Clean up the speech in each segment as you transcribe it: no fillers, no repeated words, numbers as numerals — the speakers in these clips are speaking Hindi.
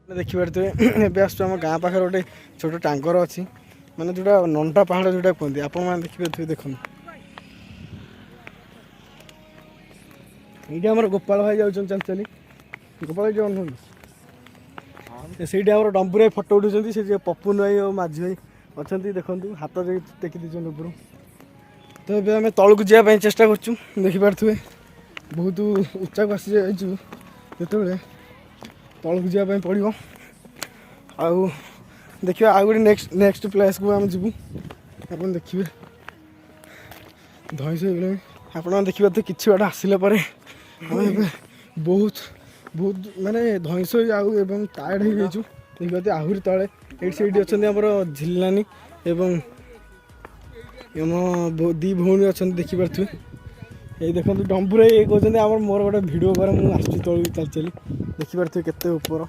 देखिपे ए आम गाँ पाखे गोटे छोट टांगर अच्छी माने जोटा नंटा पहाड़ जोटा कहते आप देखिए देखो ये आम गोपाल भाई जाऊँ चल चली गोपाल भाई जो से डम्बुर फटो उठुं से पपुन भाई और माझी भाई अच्छा देखो हाथ टेकी दीजिए ऊपर तो ये आम तौक जावाई चेष्टा करूँ देखिपे बहुत उच्चा को आसी जाइए जो तौक जावाई पड़ो आउ देखिए आउ गोटे नेक्स्ट प्लेस को आम जीवु आप देखिए धईस आप देखिए तो कि बाट आसिला बहुत बहुत माने धईस आउ टायर्ड हो जाइए देखिए आहरी तले ये अच्छा आम झिलानी एवं दी भौणी अच्छा देखिपे ये देखो डम्बुर ये कहते आम मोर गोटे भिड पर मुझे तौक चल चली देखिपे केते ऊपर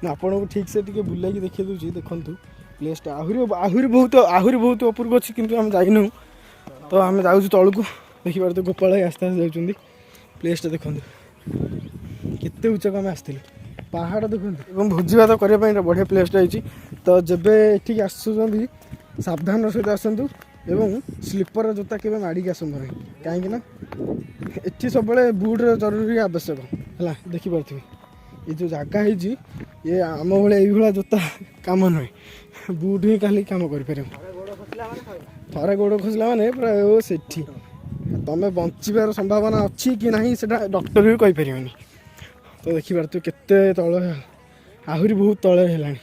आपन को ठीक से टी बुलाई देखिए दूसरी देखूँ प्लेसटा आहरी बहुत उपरको अच्छी किंतु आम जाइनु तो आम जाऊँ तौक देखिए तो गोपाल आस्ते आस्ते जाऊँ प्लेसटा देखो केते उच्चा को आम आसती पहाड़ देखो भोजी भात करने बढ़िया प्लेसटा होती तो जब ये आसुँच सावधान सहित आसतु एवं स्लीपर जोता के माड़िक आसतु ना कहीं ये सब बुट्र जरूरी आवश्यक है देखिपे ये जो जगह है ये आम भाया जोता कम नुहे बुट ही खाली कम कर थे गोड़ खसला मैंने प्राय से तुम बचार संभावना अच्छी कि नहीं से डॉक्टर भी कहीपर तो देखिपार तु केते तल आहरी बहुत तले है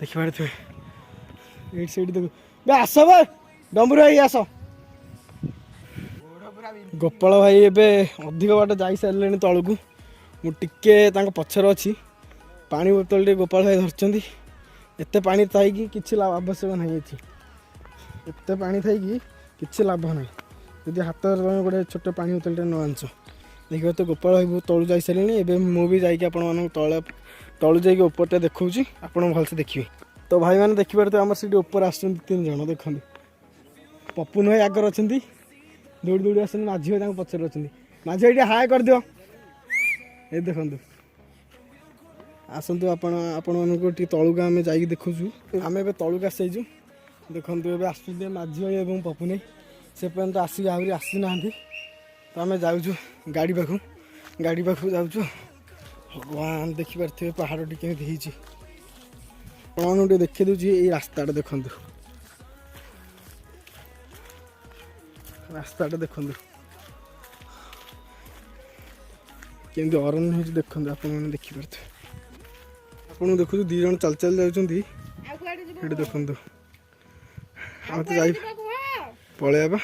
देखिपार ये साइड देख आस भाई डम्बुर भाई आस गोपाल भाई एबे अधिक बाट जाई सारे तौक मुझे पचर अच्छी पानी बोतल टे गोपाल भाई धरती एत पा थी कि आवश्यक ना एत पा थी कि लाभ ना जदि हाथ गोटे छोट पानी बोतल टे न आंच देखिए तो गोपाल भाई बहुत तलू जा सारे एवं मुझे जाकि तलू जाकि उपरटा देखा आप भलसे देखिए तो भाई मैंने देखिए तो आम से ऊपर आस 3 जन देखते पपुन भाई आगर अच्छा दौड़ी दौड़ी आस माझी भाई पचर अच्छा माझी भाई हाय कर दियो ये देखो आसतु आपण तौक आम जा देखु आम ए तौक आसी जाइए देखो ये आस माझी भाई और पपुन भाई से पर्यटन आसिक आहरी आसी ना तो आम जाऊँ गाड़ी पाख जाऊँ भगवान देखिपे पहाड़ टी केमी आपको देखी दूसरी ये रास्ताटा देखु रास्ताटा देखु केमती अरण्य हो देखते आपने देखिपे आपको देखु 2 जन चल चल जाऊँगी देखु हम तो जा पलैबा